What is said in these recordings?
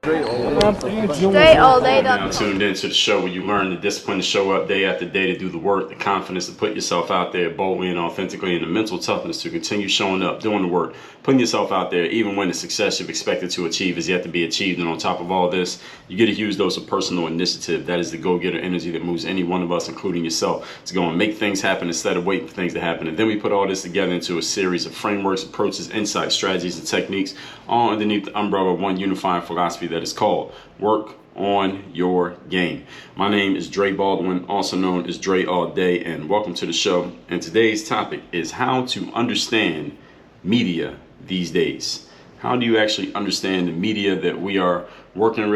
Straight all day. Now tuned into the show where you learn the discipline to show up day after day to do the work, the confidence to put yourself out there boldly and authentically, and the mental toughness to continue showing up, doing the work, putting yourself out there even when the success you've expected to achieve is yet to be achieved. And on top of all this, you get a huge dose of personal initiative. That is the go-getter energy that moves any one of us, including yourself, to go and make things happen instead of waiting for things to happen. And then we put all this together into a series of frameworks, approaches, insights, strategies, and techniques, all underneath the umbrella of one unifying philosophy that is called work on your game. My name is Dre Baldwin, also known as Dre All Day, and welcome to the show. And today's topic is how to understand media these days. How do you actually understand the media that we are working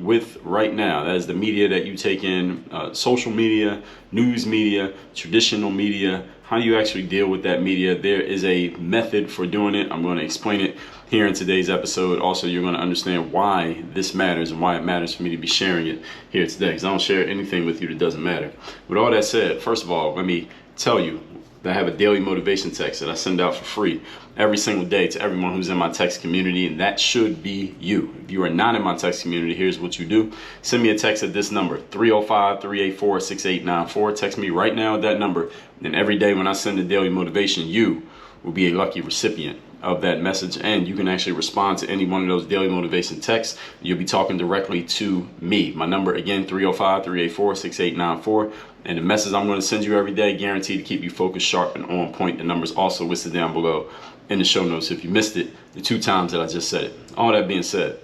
with right now? That is the media that you take in, social media, news media, traditional media. How do you actually deal with that media? There is a method for doing it. I'm going to explain it here in today's episode. Also, you're going to understand why this matters and why it matters for me to be sharing it here today, because I don't share anything with you that doesn't matter. With all that said, first of all, let me tell you that I have a daily motivation text that I send out for free every single day to everyone who's in my text community, and that should be you. If you are not in my text community, here's what you do. Send me a text at this number, 305-384-6894. Text me right now at that number, and every day when I send the daily motivation, you will be a lucky recipient of that message, and you can actually respond to any one of those daily motivation texts. You'll be talking directly to me. My number again, 305-384-6894. And the message I'm going to send you every day, guaranteed to keep you focused, sharp, and on point. The number's also listed down below in the show notes if you missed it the 2 times that I just said it. All that being said,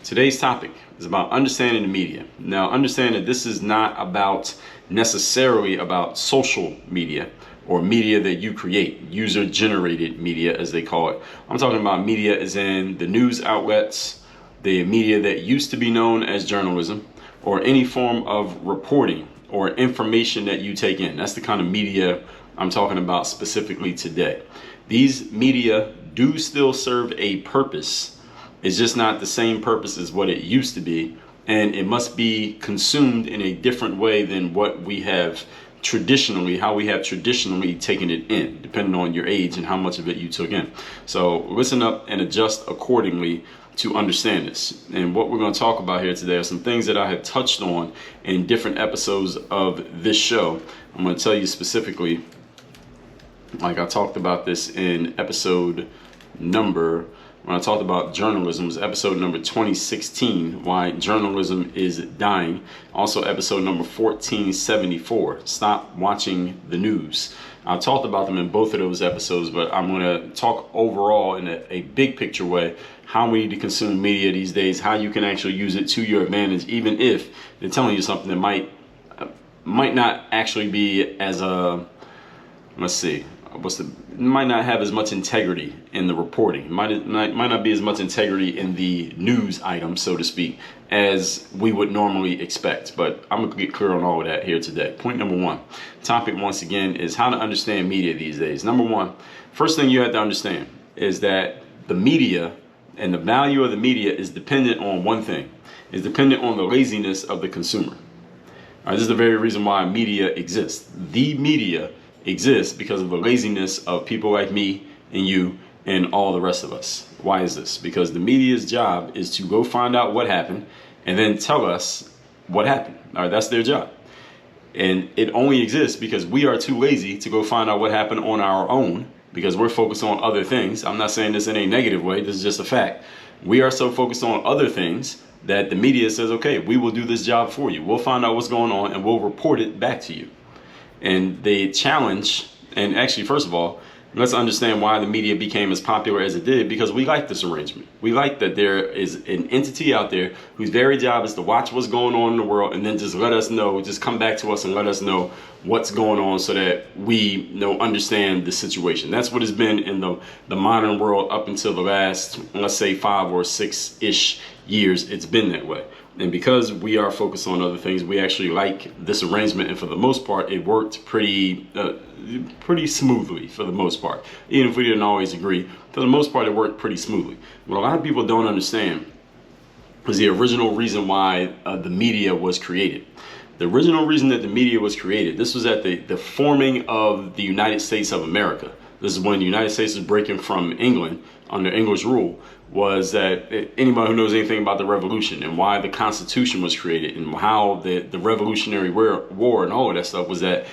today's topic is about understanding the media. Now, understand that this is not about necessarily about social media or media that you create, user-generated media as they call it. I'm talking about media as in the news outlets, the media that used to be known as journalism, or any form of reporting or information that you take in. That's the kind of media I'm talking about specifically today. These media do still serve a purpose. It's just not the same purpose as what it used to be, and it must be consumed in a different way than what we have traditionally, how we have traditionally taken it in, depending on your age and how much of it you took in. So listen up and adjust accordingly to understand this. And what we're going to talk about here today are some things that I have touched on in different episodes of this show. I'm going to tell you specifically, like I talked about this in episode number, when I talked about journalism, it was episode number 2016, why journalism is dying. Also episode number 1474, stop watching the news. I talked about them in both of those episodes, but I'm going to talk overall in a big picture way, how we need to consume media these days, how you can actually use it to your advantage, even if they're telling you something that might not actually be as might not have as much integrity in the reporting. Might not be as much integrity in the news item, so to speak, as we would normally expect. But I'm gonna get clear on all of that here today. Point number 1, topic once again is how to understand media these days. Number 1, first thing you have to understand is that the media and the value of the media is dependent on one thing. It's dependent on the laziness of the consumer. All right, this is the very reason why media exists. The media exists because of the laziness of people like me and you and all the rest of us. Why is this? Because the media's job is to go find out what happened and then tell us what happened. All right, that's their job. And it only exists because we are too lazy to go find out what happened on our own, because we're focused on other things. I'm not saying this in a negative way. This is just a fact. We are so focused on other things that the media says, okay, we will do this job for you. We'll find out what's going on and we'll report it back to you. And they challenge, and actually, first of all, let's understand why the media became as popular as it did, because we like this arrangement. We like that there is an entity out there whose very job is to watch what's going on in the world and then just let us know, just come back to us and let us know what's going on so that we understand the situation. That's what has been in the modern world up until the last, let's say, 5 or 6-ish years. It's been that way. And because we are focused on other things, we actually like this arrangement. And for the most part, it worked pretty smoothly for the most part. Even if we didn't always agree, for the most part, it worked pretty smoothly. What a lot of people don't understand is the original reason why the media was created. The original reason that the media was created, this was at the forming of the United States of America. This is when the United States was breaking from England under English rule. was that anybody who knows anything about the revolution and why the Constitution was created and how the Revolutionary War and all of that stuff was that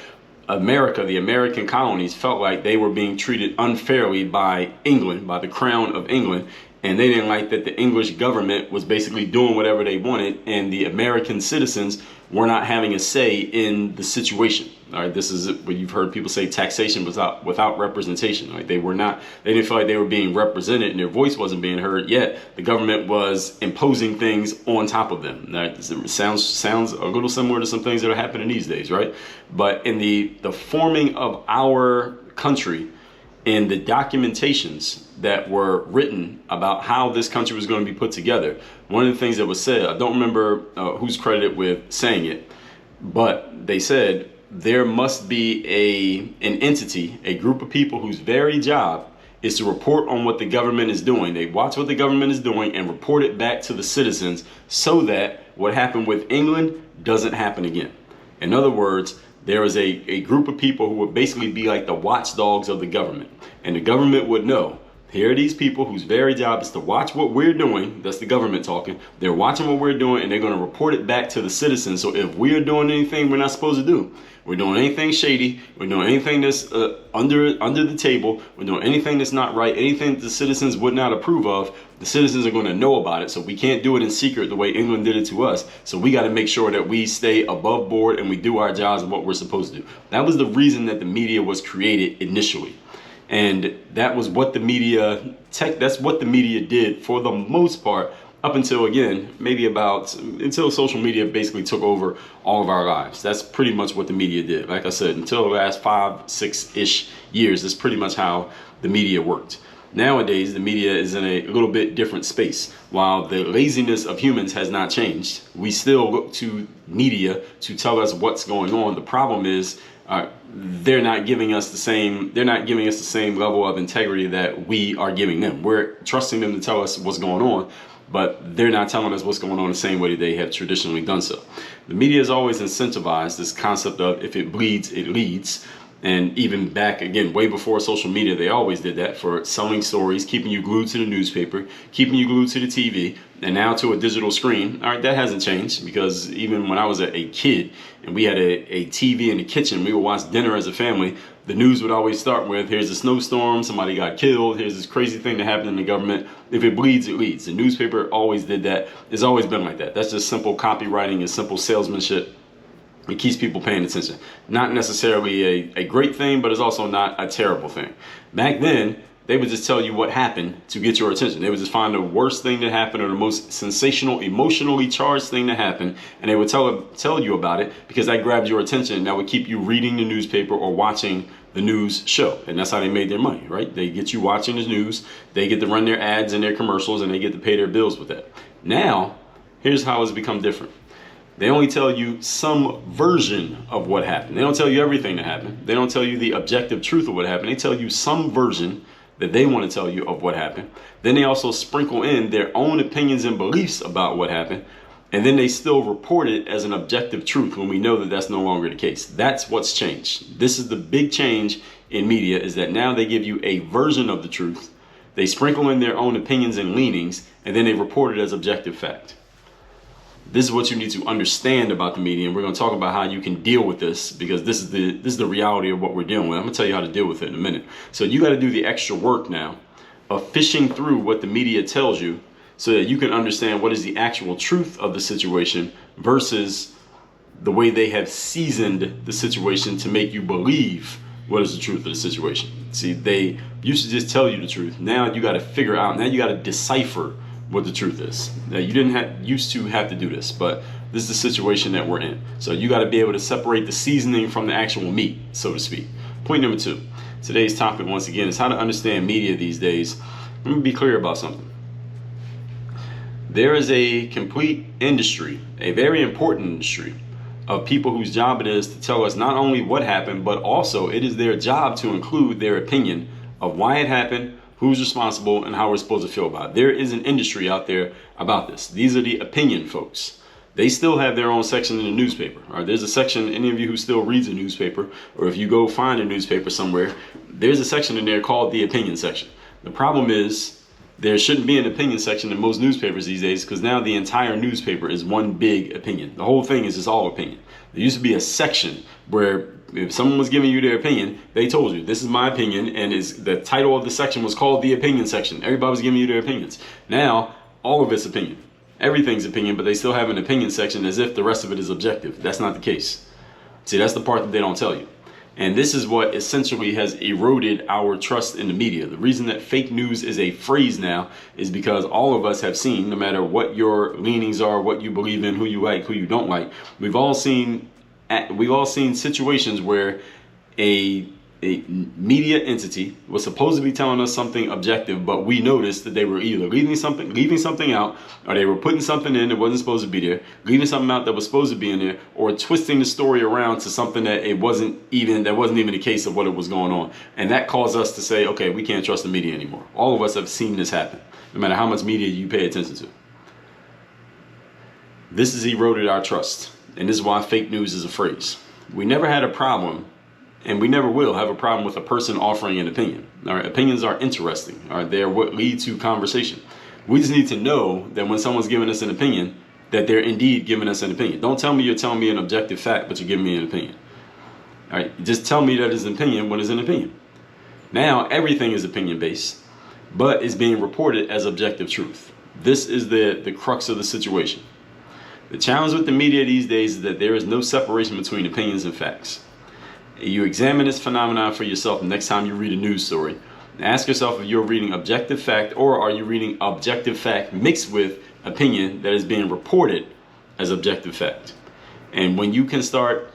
America, the American colonies, felt like they were being treated unfairly by England, by the Crown of England. And they didn't like that the English government was basically doing whatever they wanted, and the American citizens were not having a say in the situation. All right, this is what you've heard people say: taxation without representation. Like they didn't feel like they were being represented, and their voice wasn't being heard. Yet the government was imposing things on top of them. Now, it sounds a little similar to some things that are happening these days, right? But in the forming of our country, in the documentations that were written about how this country was going to be put together, one of the things that was said, I don't remember who's credited with saying it, but they said there must be an entity, a group of people whose very job is to report on what the government is doing. They watch what the government is doing and report it back to the citizens so that what happened with England doesn't happen again. In other words, there is a group of people who would basically be like the watchdogs of the government. And the government would know, here are these people whose very job is to watch what we're doing. That's the government talking. They're watching what we're doing, and they're going to report it back to the citizens. So if we're doing anything we're not supposed to do, we're doing anything shady, we're doing anything that's under the table, we're doing anything that's not right, anything that the citizens would not approve of, the citizens are going to know about it. So we can't do it in secret the way England did it to us. So we got to make sure that we stay above board and we do our jobs and what we're supposed to do. That was the reason that the media was created initially. And that was what the media that's what the media did for the most part, up until, again, until social media basically took over all of our lives. That's pretty much what the media did. Like I said, until the last 5-6-ish years, that's pretty much how the media worked. Nowadays, the media is in a little bit different space. While the laziness of humans has not changed, we still look to media to tell us what's going on. The problem is, they're not giving us the same level of integrity that we are giving them. We're trusting them to tell us what's going on, but they're not telling us what's going on the same way that they have traditionally done so. The media has always incentivized this concept of if it bleeds, it leads. And even back, again, way before social media, they always did that for selling stories, keeping you glued to the newspaper, keeping you glued to the TV, and now to a digital screen. All right, that hasn't changed, because even when I was a kid and we had a TV in the kitchen, we would watch dinner as a family, the news would always start with, here's a snowstorm, somebody got killed, here's this crazy thing that happened in the government. If it bleeds, it leads. The newspaper always did that. It's always been like that. That's just simple copywriting and simple salesmanship. It keeps people paying attention. Not necessarily a great thing, but it's also not a terrible thing. Back then, they would just tell you what happened to get your attention. They would just find the worst thing that happened or the most sensational, emotionally charged thing that happened, and they would tell you about it because that grabbed your attention. That would keep you reading the newspaper or watching the news show. And that's how they made their money, right? They get you watching the news, they get to run their ads and their commercials, and they get to pay their bills with that. Now, here's how it's become different. They only tell you some version of what happened. They don't tell you everything that happened. They don't tell you the objective truth of what happened. They tell you some version that they want to tell you of what happened. Then they also sprinkle in their own opinions and beliefs about what happened. And then they still report it as an objective truth when we know that that's no longer the case. That's what's changed. This is the big change in media, is that now they give you a version of the truth. They sprinkle in their own opinions and leanings, and then they report it as objective fact. This is what you need to understand about the media, and we're going to talk about how you can deal with this, because this is the reality of what we're dealing with. I'm going to tell you how to deal with it in a minute. So you got to do the extra work now of fishing through what the media tells you so that you can understand what is the actual truth of the situation versus the way they have seasoned the situation to make you believe what is the truth of the situation. See, they used to just tell you the truth. Now you got to figure out, now you got to decipher what the truth is. Now, you didn't used to have to do this, but this is the situation that we're in. So you got to be able to separate the seasoning from the actual meat, so to speak. Point number 2. Today's topic, once again, is how to understand media these days. Let me be clear about something. There is a complete industry, a very important industry, of people whose job it is to tell us not only what happened, but also it is their job to include their opinion of why it happened, who's responsible, and how we're supposed to feel about it. There is an industry out there about this. These are the opinion folks. They still have their own section in the newspaper. All right, there's a section, any of you who still reads a newspaper, or if you go find a newspaper somewhere, there's a section in there called the opinion section. The problem is There shouldn't be an opinion section in most newspapers these days, because now the entire newspaper is one big opinion. The whole thing is just all opinion. There used to be a section where if someone was giving you their opinion, they told you, this is my opinion, and the title of the section was called the opinion section. Everybody was giving you their opinions. Now, all of it's opinion. Everything's opinion, but they still have an opinion section as if the rest of it is objective. That's not the case. See, that's the part that they don't tell you. And this is what essentially has eroded our trust in the media. The reason that fake news is a phrase now is because all of us have seen, no matter what your leanings are, what you believe in, who you like, who you don't like, we've all seen situations where a media entity was supposed to be telling us something objective, but we noticed that they were either leaving something out, or they were putting something in that wasn't supposed to be there, leaving something out that was supposed to be in there, or twisting the story around to something that wasn't even the case of what it was going on. And that caused us to say, okay, we can't trust the media anymore. All of us have seen this happen, no matter how much media you pay attention to. This has eroded our trust, and this is why fake news is a phrase. We never had a problem, and we never will have a problem with a person offering an opinion. All right, opinions are interesting. All right, they're what lead to conversation. We just need to know that when someone's giving us an opinion, that they're indeed giving us an opinion. Don't tell me you're telling me an objective fact, but you're giving me an opinion. All right, just tell me that it's an opinion when it's an opinion. Now everything is opinion based, but it's being reported as objective truth. This is the crux of the situation. The challenge with the media these days is that there is no separation between opinions and facts. You examine this phenomenon for yourself next time you read a news story. Ask yourself if you're reading objective fact, or are you reading objective fact mixed with opinion that is being reported as objective fact. And when you can start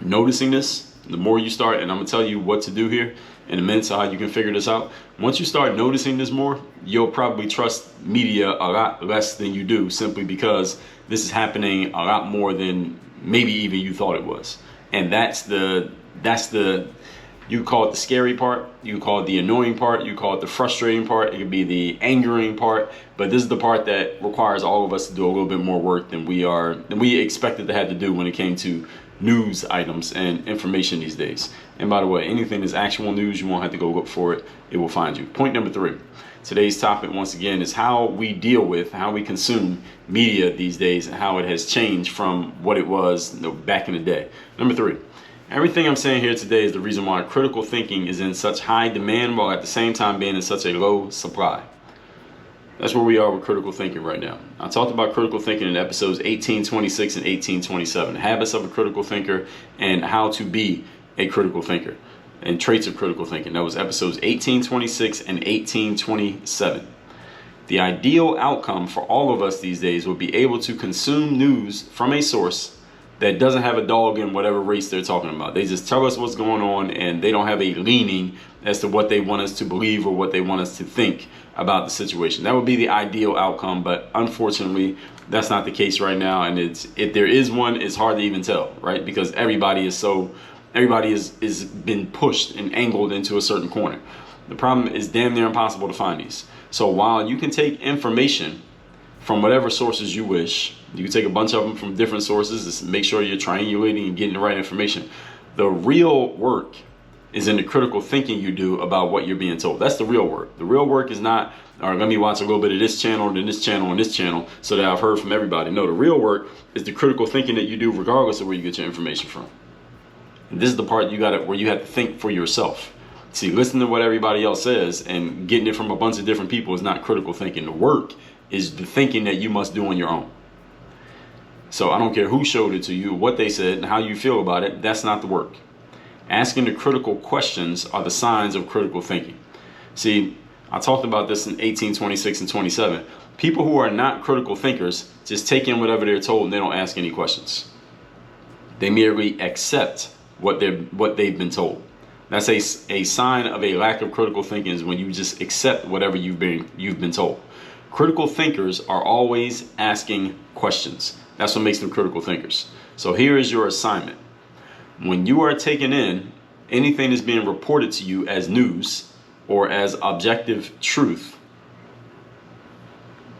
noticing this, the more you start, and I'm going to tell you what to do here in a minute, so how you can figure this out. Once you start noticing this more, you'll probably trust media a lot less than you do, simply because this is happening a lot more than maybe even you thought it was. And that's the you call it the scary part, you call it the annoying part, you call it the frustrating part, it could be the angering part, but this is the part that requires all of us to do a little bit more work than we expected to have to do when it came to news items and information these days. And by the way, anything that's actual news, you won't have to go look for it, it will find you. Point number 3. Today's topic, once again, is how we deal with, how we consume media these days, and how it has changed from what it was back in the day. Number 3, everything I'm saying here today is the reason why critical thinking is in such high demand while at the same time being in such a low supply. That's where we are with critical thinking right now. I talked about critical thinking in episodes 1826 and 1827, habits of a critical thinker and how to be a critical thinker, and traits of critical thinking. That was episodes 1826 and 1827. The ideal outcome for all of us these days would be able to consume news from a source that doesn't have a dog in whatever race they're talking about. They just tell us what's going on, and they don't have a leaning as to what they want us to believe or what they want us to think about the situation. That would be the ideal outcome, but unfortunately, that's not the case right now. And if there is one, it's hard to even tell, right? Because everybody is been pushed and angled into a certain corner. The problem is damn near impossible to find these. So while you can take information from whatever sources you wish, you can take a bunch of them from different sources to make sure you're triangulating and getting the right information. The real work is in the critical thinking you do about what you're being told. That's the real work. The real work is not, all right, let me watch a little bit of this channel and then this channel and this channel so that I've heard from everybody. No, the real work is the critical thinking that you do regardless of where you get your information from. And this is the part where you have to think for yourself. See, listening to what everybody else says and getting it from a bunch of different people is not critical thinking. The work is the thinking that you must do on your own. So I don't care who showed it to you, what they said, and how you feel about it. That's not the work. Asking the critical questions are the signs of critical thinking. See, I talked about this in 1826 and 27. People who are not critical thinkers just take in whatever they're told and they don't ask any questions. They merely accept what they've been told. That's a sign of a lack of critical thinking, is when you just accept whatever you've been told. Critical thinkers are always asking questions. That's what makes them critical thinkers. So here is your assignment. When you are taking in anything that's being reported to you as news or as objective truth,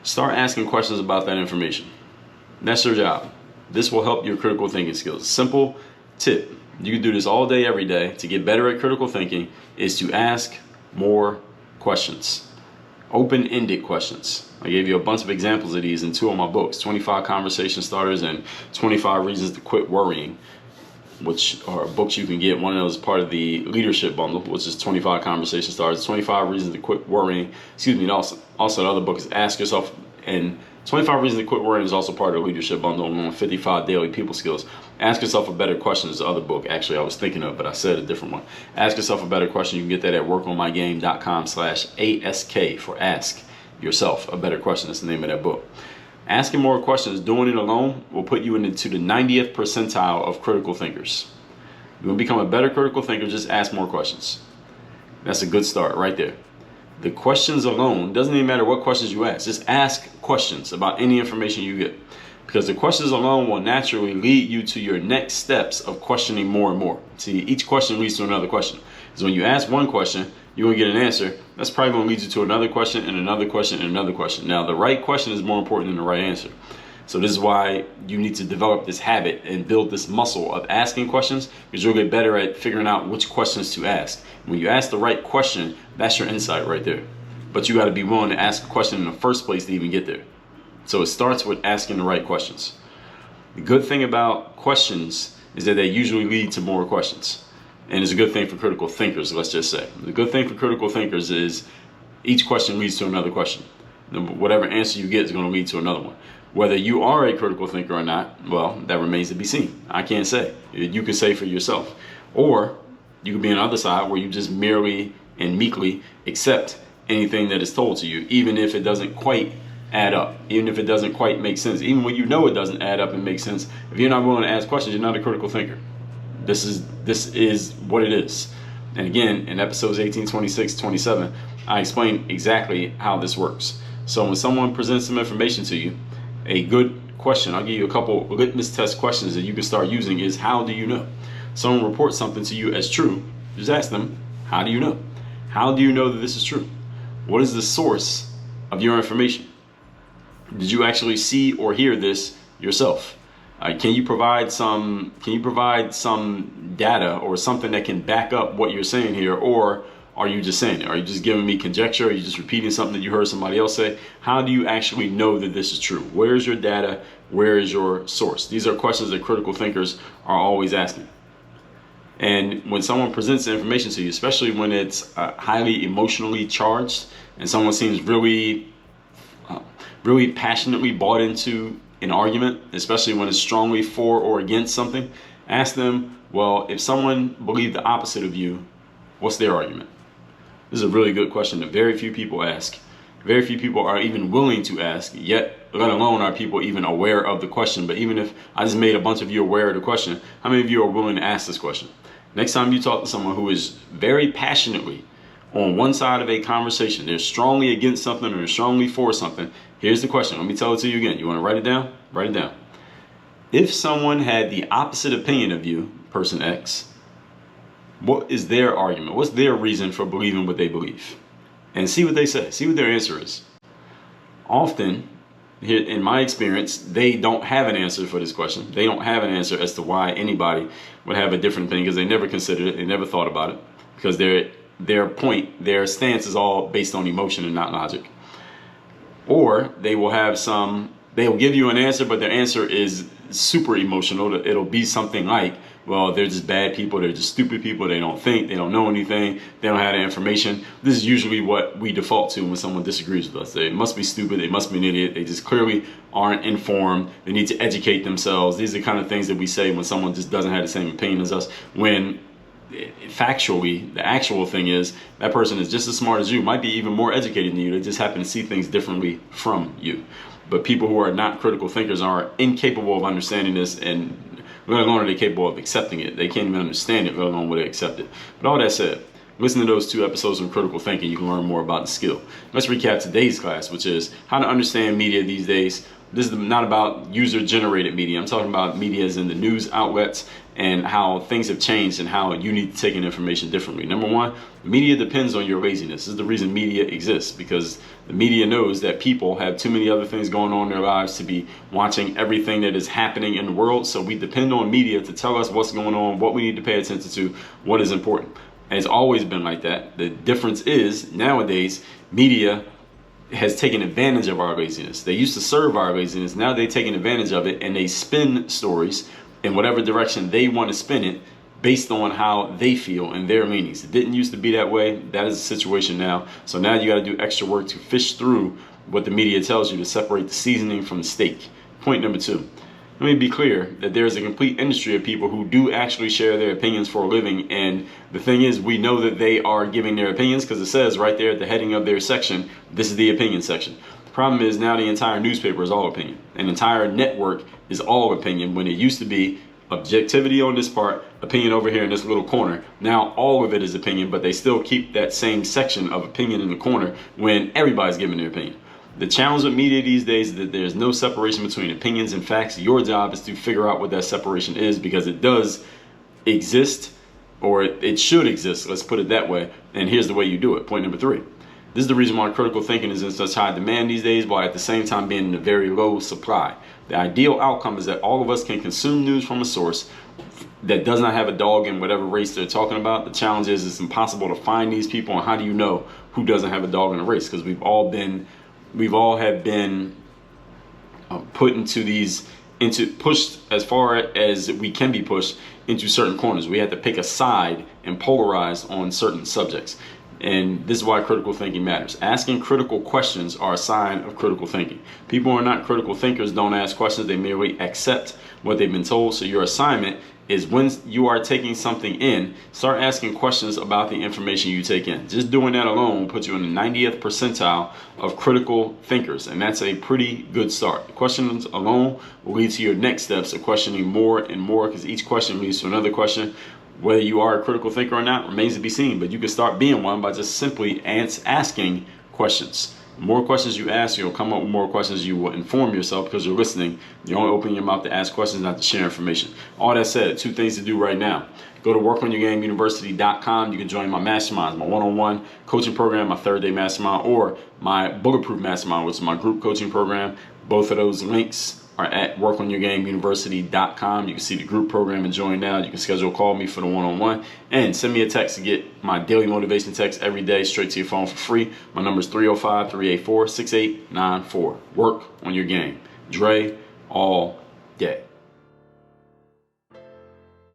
start asking questions about that information. That's your job. This will help your critical thinking skills. Simple tip. You can do this all day, every day. To get better at critical thinking is to ask more questions. Open-ended questions. I gave you a bunch of examples of these in 2 of my books, 25 Conversation Starters and 25 Reasons to Quit Worrying, which are books you can get. One of those is part of the leadership bundle, which is 25 Conversation Starters, 25 Reasons to Quit Worrying. Excuse me, and also the other book is Ask Yourself, and 25 Reasons to Quit Worrying is also part of the leadership bundle, and 55 Daily People Skills. Ask Yourself a Better Question is the other book, actually, I was thinking of, but I said a different one. Ask Yourself a Better Question. You can get that at workonmygame.com/ASK for Ask Yourself a Better Question. That's the name of that book. Asking more questions, doing it alone, will put you into the 90th percentile of critical thinkers. You want to become a better critical thinker, just ask more questions. That's a good start right there. The questions alone, doesn't even matter what questions you ask, just ask questions about any information you get. Because the questions alone will naturally lead you to your next steps of questioning more and more. See, each question leads to another question. So when you ask one question, you're going to get an answer. That's probably going to lead you to another question and another question and another question. Now, the right question is more important than the right answer. So this is why you need to develop this habit and build this muscle of asking questions, because you'll get better at figuring out which questions to ask. When you ask the right question, that's your insight right there. But you got to be willing to ask a question in the first place to even get there. So it starts with asking the right questions. The good thing about questions is that they usually lead to more questions. And it's a good thing for critical thinkers, let's just say. The good thing for critical thinkers is each question leads to another question. Whatever answer you get is going to lead to another one. Whether you are a critical thinker or not, well, that remains to be seen. I can't say. You can say for yourself. Or you could be on the other side where you just merely and meekly accept anything that is told to you, even if it doesn't quite add up, even if it doesn't quite make sense, even when you know it doesn't add up and make sense. If you're not willing to ask questions, you're not a critical thinker. This is what it is. And again, in episodes 18, 26, 27, I explain exactly how this works. So when someone presents some information to you, a good question, I'll give you a couple litmus test questions that you can start using is, how do you know? Someone reports something to you as true, just ask them, how do you know? How do you know that this is true? What is the source of your information? Did you actually see or hear this yourself? Can you provide some data or something that can back up what you're saying here, or are you just saying it? Are you just giving me conjecture? Are you just repeating something that you heard somebody else say? How do you actually know that this is true? Where is your data? Where is your source? These are questions that critical thinkers are always asking. And when someone presents information to you, especially when it's highly emotionally charged and someone seems really passionately bought into an argument, especially when it's strongly for or against something, ask them, well, if someone believed the opposite of you, what's their argument? This is a really good question that very few people ask. Very few people are even willing to ask, yet let alone are people even aware of the question. But even if I just made a bunch of you aware of the question, how many of you are willing to ask this question? Next time you talk to someone who is very passionately on one side of a conversation, they're strongly against something or they're strongly for something, here's the question. Let me tell it to you again. You want to write it down? Write it down. If someone had the opposite opinion of you, person X, what is their argument? What's their reason for believing what they believe? And see what they say. See what their answer is. Often, here in my experience, they don't have an answer for this question. They don't have an answer as to why anybody would have a different opinion, because they never considered it. They never thought about it, because their stance is all based on emotion and not logic. Or they'll give you an answer, but their answer is super emotional. It'll be something like, well, they're just bad people, they're just stupid people, they don't think, they don't know anything, they don't have the information. This is usually what we default to when someone disagrees with us. They must be stupid, they must be an idiot, they just clearly aren't informed, they need to educate themselves. These are the kind of things that we say when someone just doesn't have the same opinion as us, when factually, the actual thing is that person is just as smart as you, might be even more educated than you, they just happen to see things differently from you. But people who are not critical thinkers are incapable of understanding this, and let alone are they capable of accepting it. They can't even understand it, let alone will they accept it. But all that said, listen to those 2 episodes on critical thinking. You can learn more about the skill. Let's recap today's class, which is how to understand media these days. This is not about user-generated media. I'm talking about media as in the news outlets and how things have changed and how you need to take in information differently. Number 1, media depends on your laziness. This is the reason media exists, because the media knows that people have too many other things going on in their lives to be watching everything that is happening in the world. So we depend on media to tell us what's going on, what we need to pay attention to, what is important. And it's always been like that. The difference is nowadays media has taken advantage of our laziness. They used to serve our laziness. Now they're taking advantage of it, and they spin stories in whatever direction they want to spin it based on how they feel and their meanings. It didn't used to be that way. That is the situation now. So now you got to do extra work to fish through what the media tells you to separate the seasoning from the steak. Point number 2. Let me be clear that there is a complete industry of people who do actually share their opinions for a living, and the thing is, we know that they are giving their opinions because it says right there at the heading of their section, this is the opinion section. The problem is now the entire newspaper is all opinion. An entire network is all opinion when it used to be objectivity on this part, opinion over here in this little corner. Now all of it is opinion, but they still keep that same section of opinion in the corner when everybody's giving their opinion. The challenge with media these days is that there's no separation between opinions and facts. Your job is to figure out what that separation is, because it does exist, or it should exist, let's put it that way. And here's the way you do it. Point number 3. This is the reason why critical thinking is in such high demand these days, while at the same time being in a very low supply. The ideal outcome is that all of us can consume news from a source that does not have a dog in whatever race they're talking about. The challenge is it's impossible to find these people, and how do you know who doesn't have a dog in a race? Because we've all have been pushed as far as we can be pushed into certain corners. We have to pick a side and polarize on certain subjects. And this is why critical thinking matters. Asking critical questions are a sign of critical thinking. People who are not critical thinkers don't ask questions. They merely accept what they've been told. So your assignment is, when you are taking something in, start asking questions about the information you take in. Just doing that alone will put you in the 90th percentile of critical thinkers, and that's a pretty good start. Questions alone will lead to your next steps of questioning more and more, because each question leads to another question. Whether you are a critical thinker or not remains to be seen, but you can start being one by just simply asking questions. The more questions you ask, you'll come up with more questions. You will inform yourself because you're listening. You only open your mouth to ask questions, not to share information. All that said, 2 things to do right now. Go to workonyourgameuniversity.com. You can join my masterminds, my one-on-one coaching program, my 3rd day mastermind, or my bulletproof mastermind, which is my group coaching program. Both of those links are at workonyourgameuniversity.com. You can see the group program and join now. You can schedule a call me for the one-on-one, and send me a text to get my daily motivation text every day straight to your phone for free. My number is 305-384-6894. Work on your game. Dre all day.